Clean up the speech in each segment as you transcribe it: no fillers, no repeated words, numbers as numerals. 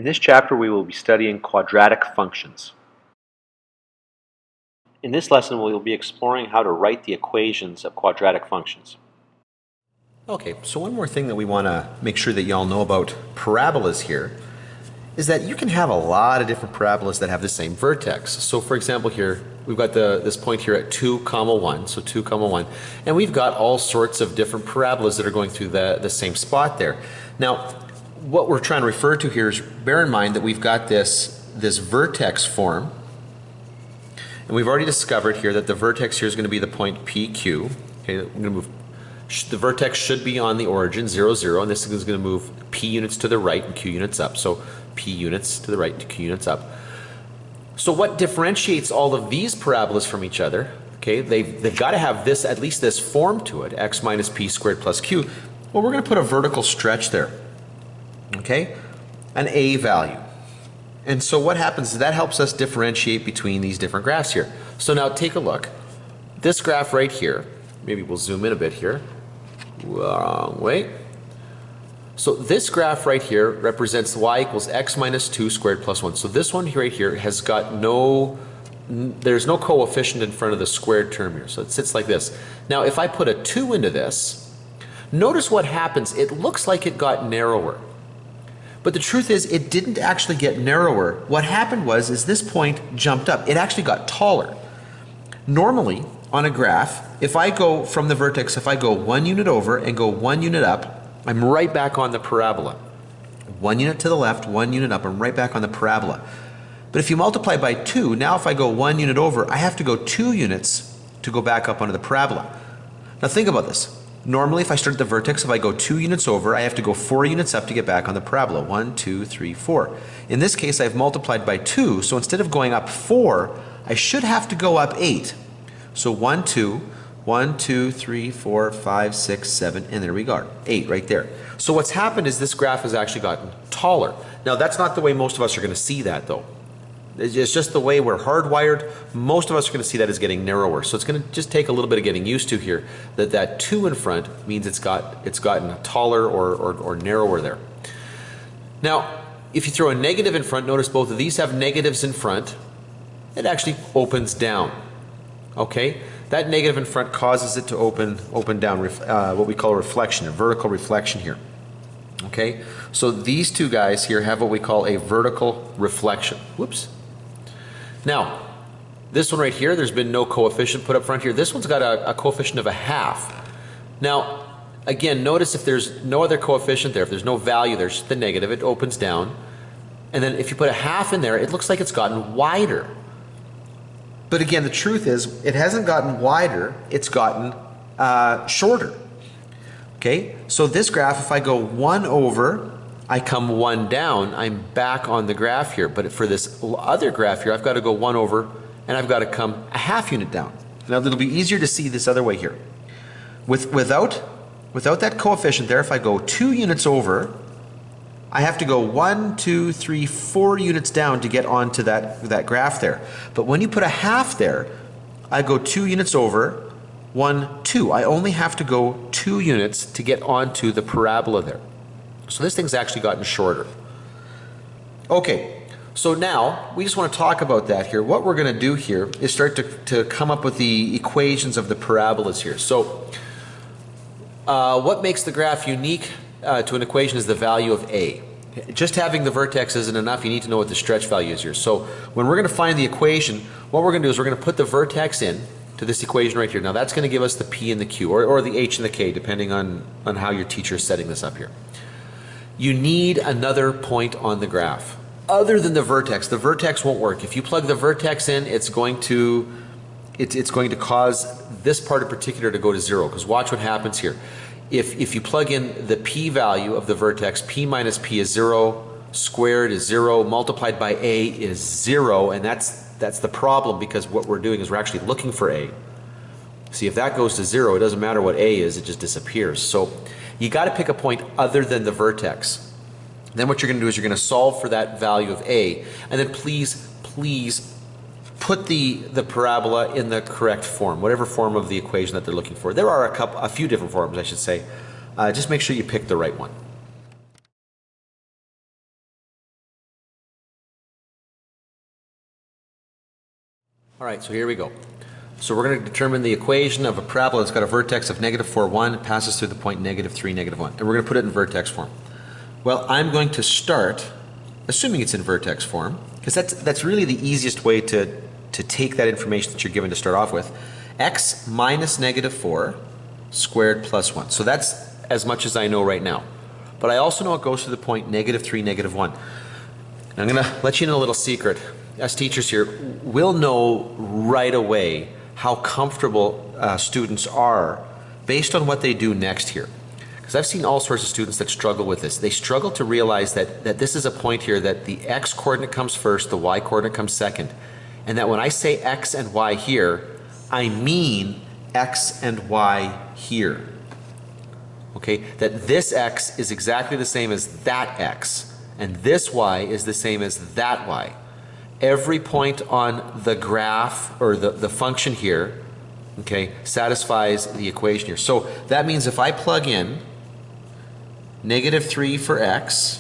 In this chapter, we will be studying quadratic functions. In this lesson, we will be exploring how to write the equations of quadratic functions. Okay, so one more thing that we want to make sure that you all know about parabolas here is that you can have a lot of different parabolas that have the same vertex. So for example here, we've got this point here at 2, 1, so 2, 1, and we've got all sorts of different parabolas that are going through the same spot there. Now, what we're trying to refer to here is, bear in mind that we've got this vertex form, and we've already discovered here that the vertex here is going to be the point PQ. Okay, we're going to move. The vertex should be on the origin, 0, 0, and this is going to move P units to the right and Q units up. So P units to the right and Q units up. So what differentiates all of these parabolas from each other? Okay, they've got to have this, at least this form to it, x minus p squared plus q. Well, we're going to put a vertical stretch there. Okay, an a value. And so what happens is that helps us differentiate between these different graphs here. So now take a look. This graph right here, maybe we'll zoom in a bit here. Wrong way. So this graph right here represents y equals x minus 2 squared plus 1. So this one right here has got there's no coefficient in front of the squared term here. So it sits like this. Now if I put a 2 into this, notice what happens. It looks like it got narrower. But the truth is it didn't actually get narrower. What happened is this point jumped up. It actually got taller. Normally on a graph, if I go from the vertex, if I go 1 unit over and go 1 unit up, I'm right back on the parabola. 1 unit to the left, 1 unit up, I'm right back on the parabola. But if you multiply by 2, now if I go 1 unit over, I have to go 2 units to go back up onto the parabola. Now think about this. Normally if I start at the vertex, if I go 2 units over, I have to go 4 units up to get back on the parabola. 1, 2, 3, 4. In this case, I've multiplied by 2, so instead of going up 4, I should have to go up 8. So 1, 2, 1, 2, 3, 4, 5, 6, 7, and there we go. 8 right there. So what's happened is this graph has actually gotten taller. Now that's not the way most of us are going to see that though. It's just the way we're hardwired. Most of us are going to see that as getting narrower. So it's going to just take a little bit of getting used to here. That 2 in front means it's gotten taller or narrower there. Now, if you throw a negative in front, notice both of these have negatives in front. It actually opens down. Okay, that negative in front causes it to open down, what we call a reflection, a vertical reflection here. Okay, so these two guys here have what we call a vertical reflection. Whoops. Now, this one right here, there's been no coefficient put up front here. This one's got a coefficient of 1/2. Now, again, notice if there's no other coefficient there, if there's no value there, it's just the negative, it opens down. And then if you put 1/2 in there, it looks like it's gotten wider. But again, the truth is, it hasn't gotten wider, it's gotten shorter. Okay, so this graph, if I go 1 over, I come 1 down, I'm back on the graph here. But for this other graph here, I've got to go 1 over, and I've got to come 1/2 unit down. Now, it'll be easier to see this other way here. Without that coefficient there, if I go 2 units over, I have to go 1, 2, 3, 4 units down to get onto that graph there. But when you put 1/2 there, I go 2 units over, 1, 2. I only have to go 2 units to get onto the parabola there. So this thing's actually gotten shorter. Okay, so now we just want to talk about that here. What we're going to do here is start to come up with the equations of the parabolas here. So what makes the graph unique to an equation is the value of a. Just having the vertex isn't enough. You need to know what the stretch value is here. So when we're going to find the equation, what we're going to do is we're going to put the vertex in to this equation right here. Now that's going to give us the p and the q, or the h and the k, depending on how your teacher is setting this up here. You need another point on the graph other than the vertex. The vertex won't work. If you plug the vertex in, it's going to cause this part in particular to go to 0, because watch what happens here. If you plug in the p value of the vertex, p minus p is 0, squared is 0, multiplied by a is 0, and that's the problem, because what we're doing is we're actually looking for a. See, if that goes to 0, it doesn't matter what a is, it just disappears. So you got to pick a point other than the vertex. Then what you're going to do is you're going to solve for that value of a, and then please put the parabola in the correct form, whatever form of the equation that they're looking for. There are a few different forms, I should say. Just make sure you pick the right one. All right, so here we go. So we're going to determine the equation of a parabola that's got a vertex of -4, 1, passes through the point -3, -1. And we're going to put it in vertex form. Well, I'm going to start, assuming it's in vertex form, because that's really the easiest way to take that information that you're given to start off with. X minus -4 squared plus 1. So that's as much as I know right now. But I also know it goes to the point -3, -1. And I'm going to let you in a little secret. As teachers here, we'll know right away how comfortable students are based on what they do next here. Because I've seen all sorts of students that struggle with this. They struggle to realize that this is a point here that the x coordinate comes first, the y coordinate comes second. And that when I say x and y here, I mean x and y here. Okay, that this x is exactly the same as that x, and this y is the same as that y. Every point on the graph, or the function here, okay, satisfies the equation here. So that means if I plug in -3 for x,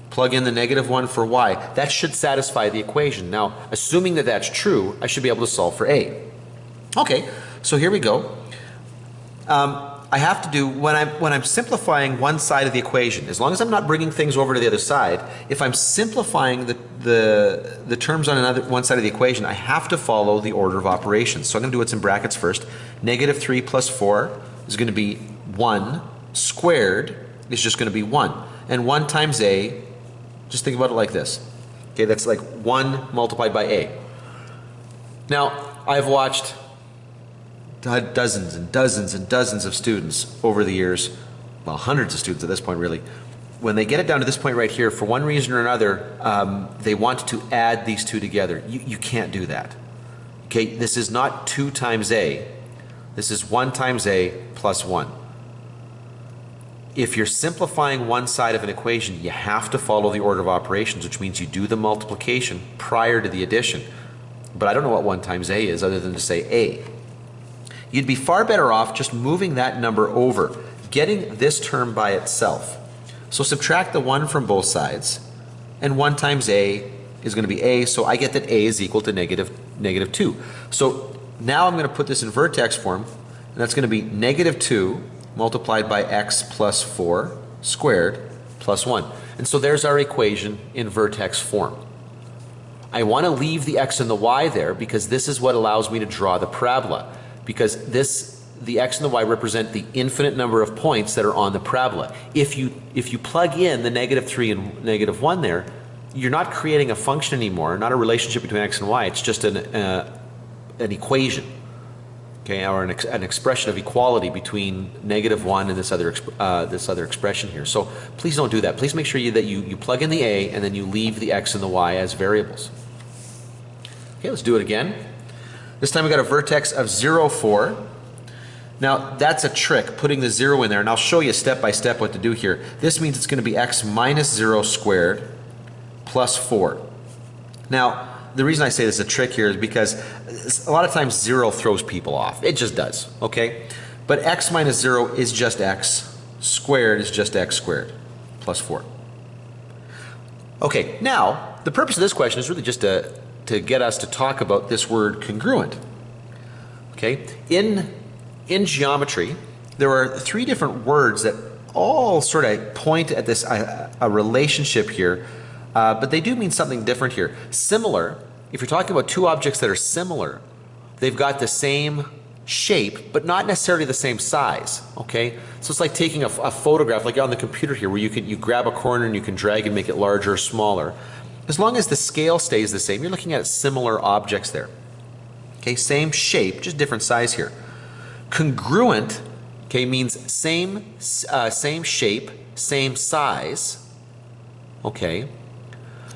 plug in the -1 for y, that should satisfy the equation. Now, assuming that that's true, I should be able to solve for a. Okay, so here we go. I have to do, when I'm simplifying one side of the equation, as long as I'm not bringing things over to the other side, if I'm simplifying the terms on one side of the equation, I have to follow the order of operations. So I'm going to do what's in brackets first. -3 plus 4 is going to be 1 squared is just going to be 1. And 1 times a, just think about it like this. Okay, that's like 1 multiplied by a. Now, I've watched dozens and dozens and dozens of students over the years, well, hundreds of students at this point really. When they get it down to this point right here, for one reason or another, they want to add these two together. You can't do that. Okay, this is not 2 times a. This is 1 times a plus 1. If you're simplifying one side of an equation, you have to follow the order of operations, which means you do the multiplication prior to the addition. But I don't know what 1 times a is other than to say a. You'd be far better off just moving that number over, getting this term by itself. So subtract the 1 from both sides, and 1 times a is going to be a, so I get that a is equal to -2. So now I'm going to put this in vertex form, and that's going to be -2 multiplied by x plus 4 squared plus 1. And so there's our equation in vertex form. I want to leave the x and the y there because this is what allows me to draw the parabola. Because the x and the y represent the infinite number of points that are on the parabola. If you plug in the -3 and -1 there, you're not creating a function anymore, not a relationship between x and y. It's just an equation, okay, or an expression of equality between -1 and this other expression here. So please don't do that. Please make sure that you plug in the a and then you leave the x and the y as variables. Okay, let's do it again. This time we got a vertex of 0, 4. Now that's a trick, putting the 0 in there, and I'll show you step by step what to do here. This means it's going to be x minus 0 squared plus 4. Now the reason I say this is a trick here is because a lot of times 0 throws people off. It just does, okay? But x minus 0 is just x, squared is just x squared plus 4. Okay, now the purpose of this question is really just to get us to talk about this word congruent. Okay, in geometry, there are 3 different words that all sort of point at this a relationship here, but they do mean something different here. Similar, if you're talking about 2 objects that are similar, they've got the same shape, but not necessarily the same size. Okay, so it's like taking a photograph, like on the computer here, where you grab a corner and you can drag and make it larger or smaller. As long as the scale stays the same, you're looking at similar objects there. Okay, same shape, just different size here. Congruent, okay, means same shape, same size, okay,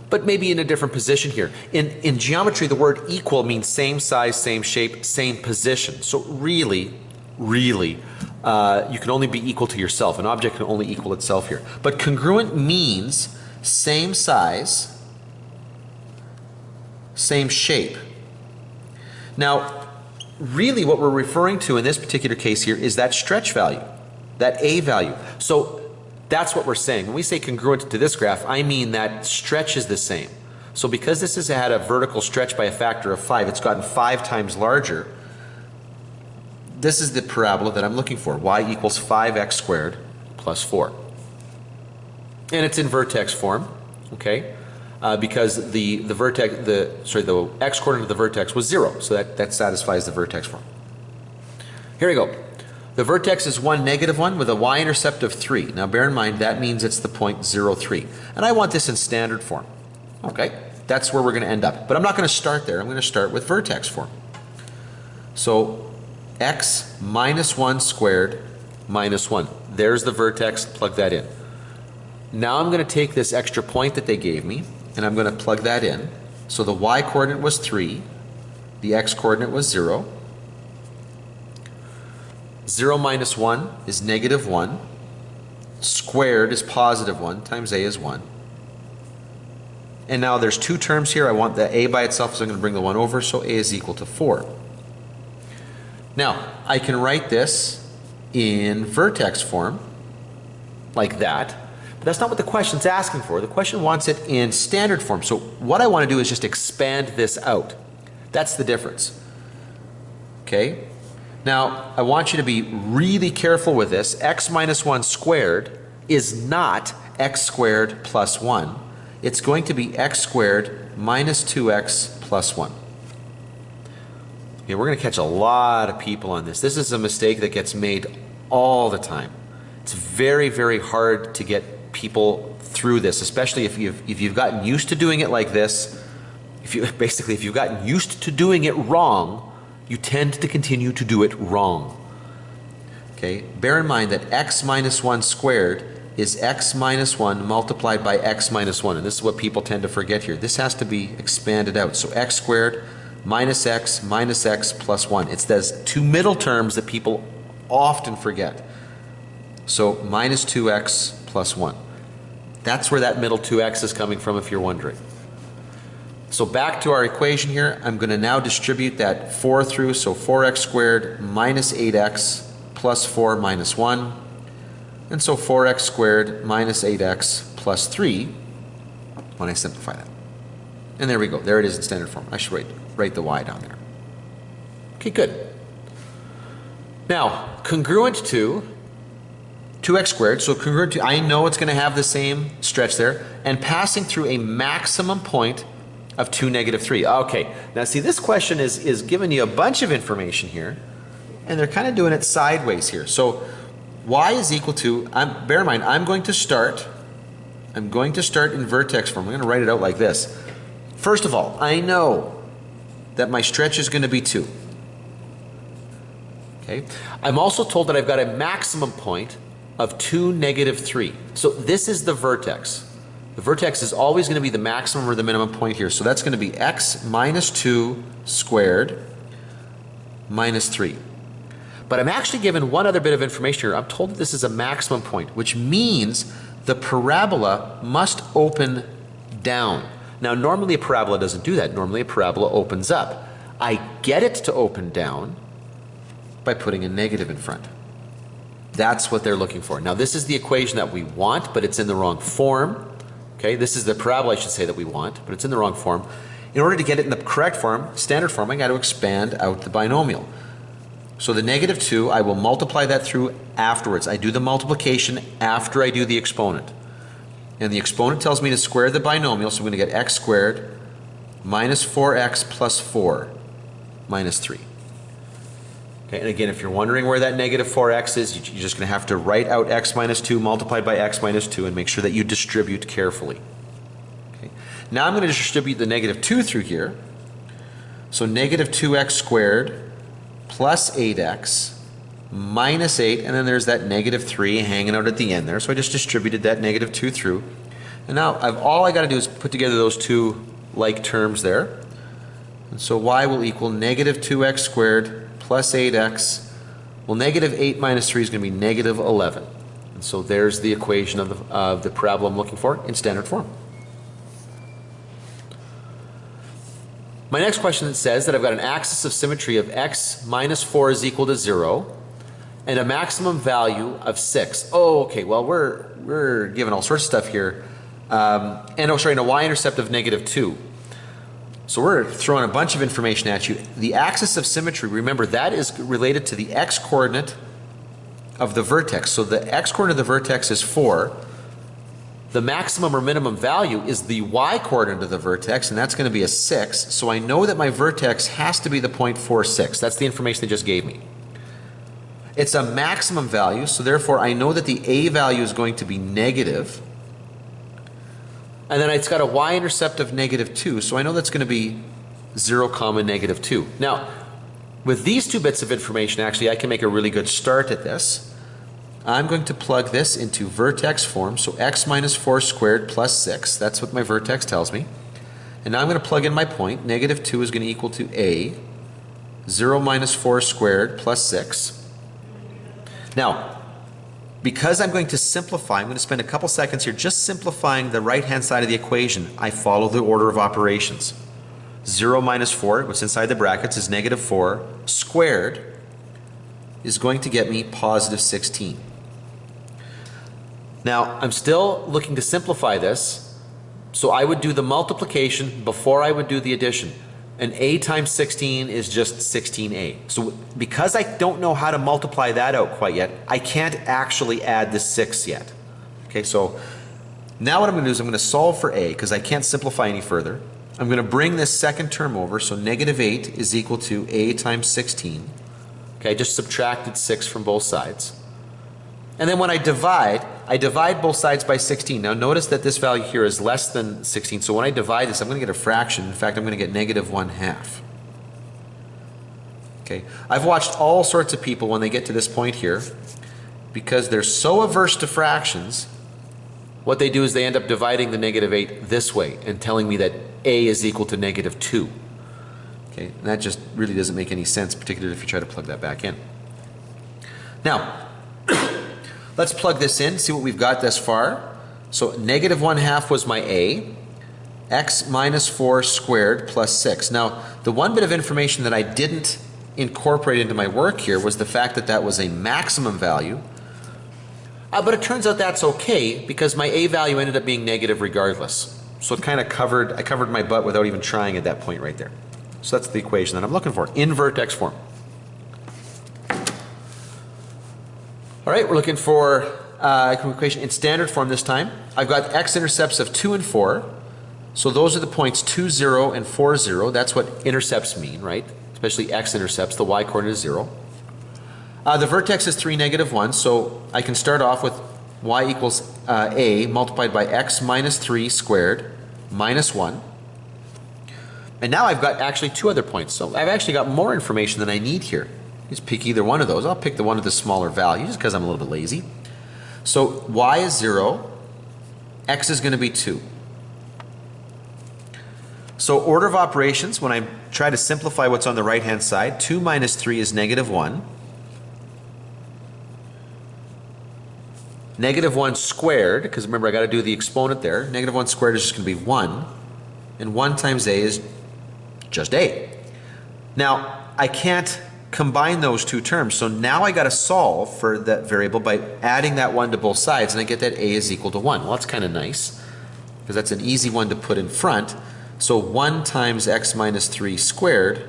but maybe in a different position here. In geometry, the word equal means same size, same shape, same position. So really, you can only be equal to yourself. An object can only equal itself here. But congruent means same size, same shape. Now, really what we're referring to in this particular case here is that stretch value, that a value. So that's what we're saying. When we say congruent to this graph, I mean that stretch is the same. So because this has had a vertical stretch by a factor of 5, it's gotten 5 times larger. This is the parabola that I'm looking for, y equals 5x squared plus 4. And it's in vertex form, okay? Because the x coordinate of the vertex was 0, so that satisfies the vertex form. Here we go. The vertex is 1, -1 with a y-intercept of 3. Now bear in mind that means it's the point 0, 3. And I want this in standard form. Okay, that's where we're going to end up. But I'm not going to start there. I'm going to start with vertex form. So x minus 1 squared minus 1. There's the vertex. Plug that in. Now I'm going to take this extra point that they gave me, and I'm going to plug that in. So the y-coordinate was 3. The x-coordinate was 0. 0 minus 1 is -1. Squared is +1 times a is 1. And now there's 2 terms here. I want the a by itself, so I'm going to bring the 1 over, so a is equal to 4. Now, I can write this in vertex form, like that. But that's not what the question's asking for. The question wants it in standard form. So what I want to do is just expand this out. That's the difference. Okay? Now, I want you to be really careful with this. X minus 1 squared is not x squared plus 1. It's going to be x squared minus 2x plus 1. Okay, we're going to catch a lot of people on this. This is a mistake that gets made all the time. It's very, very hard to get people through this, especially if you've gotten used to doing it like this. If you've gotten used to doing it wrong, you tend to continue to do it wrong. Okay, bear in mind that x minus 1 squared is x minus 1 multiplied by x minus 1. And this is what people tend to forget here. This has to be expanded out. So x squared minus x plus 1. It's those 2 middle terms that people often forget. So minus 2x plus 1. That's where that middle 2x is coming from, if you're wondering. So back to our equation here. I'm going to now distribute that 4 through. So 4x squared minus 8x plus 4 minus 1. And so 4x squared minus 8x plus 3 when I simplify that. And there we go. There it is in standard form. I should write the y down there. Okay, good. Now, congruent to 2x squared, so congruent to, I know it's going to have the same stretch there, and passing through a maximum point of 2, -3. Okay, now see, this question is giving you a bunch of information here, and they're kind of doing it sideways here. So y is equal to, bear in mind, I'm going to start in vertex form. I'm going to write it out like this. First of all, I know that my stretch is going to be 2. Okay. I'm also told that I've got a maximum point of 2, -3. So this is the vertex. The vertex is always going to be the maximum or the minimum point here. So that's going to be x minus 2 squared minus 3. But I'm actually given one other bit of information here. I'm told that this is a maximum point, which means the parabola must open down. Now, normally a parabola doesn't do that. Normally a parabola opens up. I get it to open down by putting a negative in front. That's what they're looking for. Now, this is the equation that we want, but it's in the wrong form. Okay, this is the parabola, I should say, that we want, but it's in the wrong form. In order to get it in the correct form, standard form, I got to expand out the binomial. So the -2, I will multiply that through afterwards. I do the multiplication after I do the exponent. And the exponent tells me to square the binomial, so I'm going to get x squared minus 4x plus 4 minus 3. Okay, and again, if you're wondering where that -4x is, you're just going to have to write out x minus 2 multiplied by x minus 2 and make sure that you distribute carefully. Okay. Now I'm going to distribute the -2 through here. So -2x squared plus 8x minus 8, and then there's that -3 hanging out at the end there. So I just distributed that -2 through. And now all I got to do is put together those 2 like terms there. And so y will equal -2x squared plus 8x. Well, -8 minus 3 is going to be -11. And so there's the equation of the parabola I'm looking for in standard form. My next question says that I've got an axis of symmetry of x minus 4 is equal to 0 and a maximum value of 6. Oh, okay, well, we're given all sorts of stuff here. and a y-intercept of -2. So we're throwing a bunch of information at you. The axis of symmetry, remember, that is related to the x-coordinate of the vertex. So the x-coordinate of the vertex is 4. The maximum or minimum value is the y-coordinate of the vertex, and that's going to be a 6. So I know that my vertex has to be the point 4, 6. That's the information they just gave me. It's a maximum value, so therefore I know that the a value is going to be negative. And then it's got a y-intercept of -2, so I know that's going to be 0, -2. Now, with these two bits of information, actually, I can make a really good start at this. I'm going to plug this into vertex form, so x minus 4 squared plus 6. That's what my vertex tells me. And now I'm going to plug in my point. -2 is going to equal to a. 0 minus 4 squared plus 6. Now, because I'm going to simplify, I'm going to spend a couple seconds here just simplifying the right-hand side of the equation. I follow the order of operations. 0 minus 4, what's inside the brackets, is -4 squared is going to get me positive 16. Now, I'm still looking to simplify this, so I would do the multiplication before I would do the addition. And a times 16 is just 16a. So because I don't know how to multiply that out quite yet, I can't actually add the 6 yet. Okay, so now what I'm going to do is I'm going to solve for a because I can't simplify any further. I'm going to bring this second term over, so -8 is equal to a times 16. Okay, I just subtracted 6 from both sides. And then when I divide both sides by 16. Now notice that this value here is less than 16, so when I divide this, I'm going to get a fraction. In fact, I'm going to get -1/2. Okay, I've watched all sorts of people when they get to this point here, because they're so averse to fractions, what they do is they end up dividing the -8 this way and telling me that a is equal to -2. Okay, and that just really doesn't make any sense, particularly if you try to plug that back in. Now, let's plug this in, see what we've got thus far. So -1/2 was my a, x minus 4 squared plus 6. Now, the one bit of information that I didn't incorporate into my work here was the fact that that was a maximum value. But it turns out that's okay because my a value ended up being negative regardless. So it kind of I covered my butt without even trying at that point right there. So that's the equation that I'm looking for in vertex form. All right, we're looking for equation in standard form this time. I've got x-intercepts of 2 and 4. So those are the points 2, 0, and 4, 0. That's what intercepts mean, right? Especially x-intercepts. The y-coordinate is 0. The vertex is 3, -1. So I can start off with y equals a multiplied by x minus 3 squared minus 1. And now I've got actually 2 other points. So I've actually got more information than I need here. Just pick either one of those. I'll pick the one with the smaller value just because I'm a little bit lazy. So y is 0, x is going to be 2. So order of operations, when I try to simplify what's on the right hand side, 2 minus 3 is -1. -1 squared, because remember I got to do the exponent there. -1 squared is just going to be 1. And 1 times a is just a. Now, I can't combine those two terms, so now I got to solve for that variable by adding that 1 to both sides, and I get that a is equal to 1. Well, that's kind of nice, because that's an easy one to put in front. So 1 times x minus 3 squared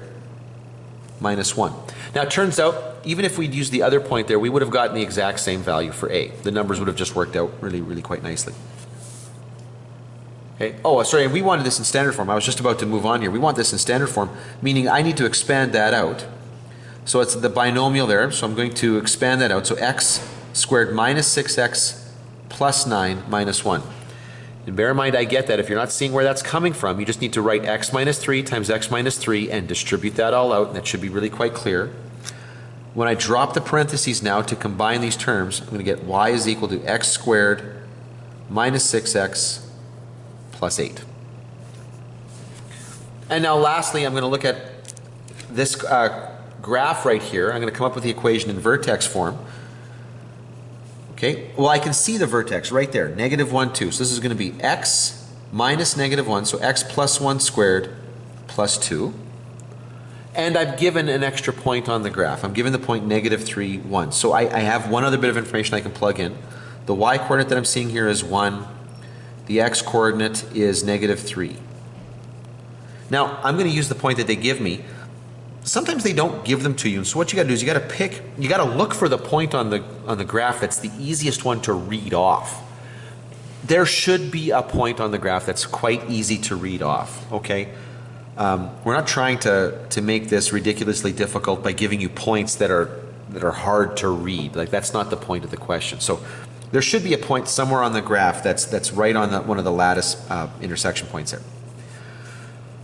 minus 1. Now, it turns out, even if we'd used the other point there, we would have gotten the exact same value for a. The numbers would have just worked out really, really quite nicely. Okay. Oh, sorry, and we wanted this in standard form. I was just about to move on here. We want this in standard form, meaning I need to expand that out. So it's the binomial there, so I'm going to expand that out. So x squared minus 6x plus 9 minus 1. And bear in mind, I get that. If you're not seeing where that's coming from, you just need to write x minus 3 times x minus 3 and distribute that all out, and that should be really quite clear. When I drop the parentheses now to combine these terms, I'm going to get y is equal to x squared minus 6x plus 8. And now lastly, I'm going to look at this graph right here. I'm going to come up with the equation in vertex form. Okay, well I can see the vertex right there, -1, 2. So this is going to be x minus -1, so x plus 1 squared plus 2. And I've given an extra point on the graph. I'm given the point -3, 1. So I have one other bit of information I can plug in. The y-coordinate that I'm seeing here is 1. The x coordinate is negative 3. Now, I'm going to use the point that they give me. Sometimes they don't give them to you, and so what you got to do is you got to look for the point on the graph that's the easiest one to read off. There should be a point on the graph that's quite easy to read off, okay? We're not trying to make this ridiculously difficult by giving you points that are hard to read. Like, that's not the point of the question. So there should be a point somewhere on the graph that's right on one of the lattice intersection points there.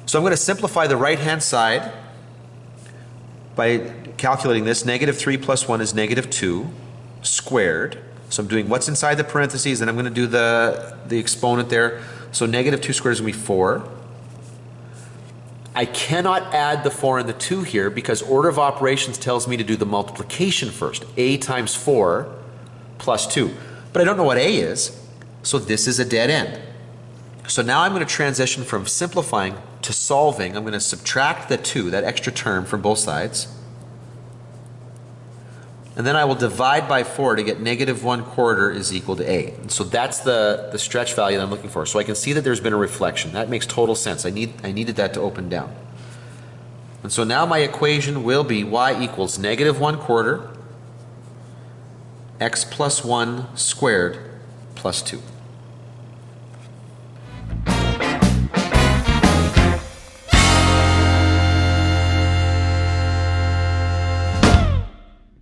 So I'm going to simplify the right-hand side by calculating this. Negative 3 plus 1 is negative 2 squared. So I'm doing what's inside the parentheses, and I'm going to do the exponent there. So negative 2 squared is going to be 4. I cannot add the 4 and the 2 here because order of operations tells me to do the multiplication first. A times 4 plus 2. But I don't know what A is, so this is a dead end. So now I'm going to transition from simplifying to solving. I'm going to subtract the 2, that extra term, from both sides. And then I will divide by 4 to get negative 1/4 is equal to A. And so that's the stretch value that I'm looking for. So I can see that there's been a reflection. That makes total sense. I needed that to open down. And so now my equation will be y equals negative 1/4 x plus 1 squared plus 2.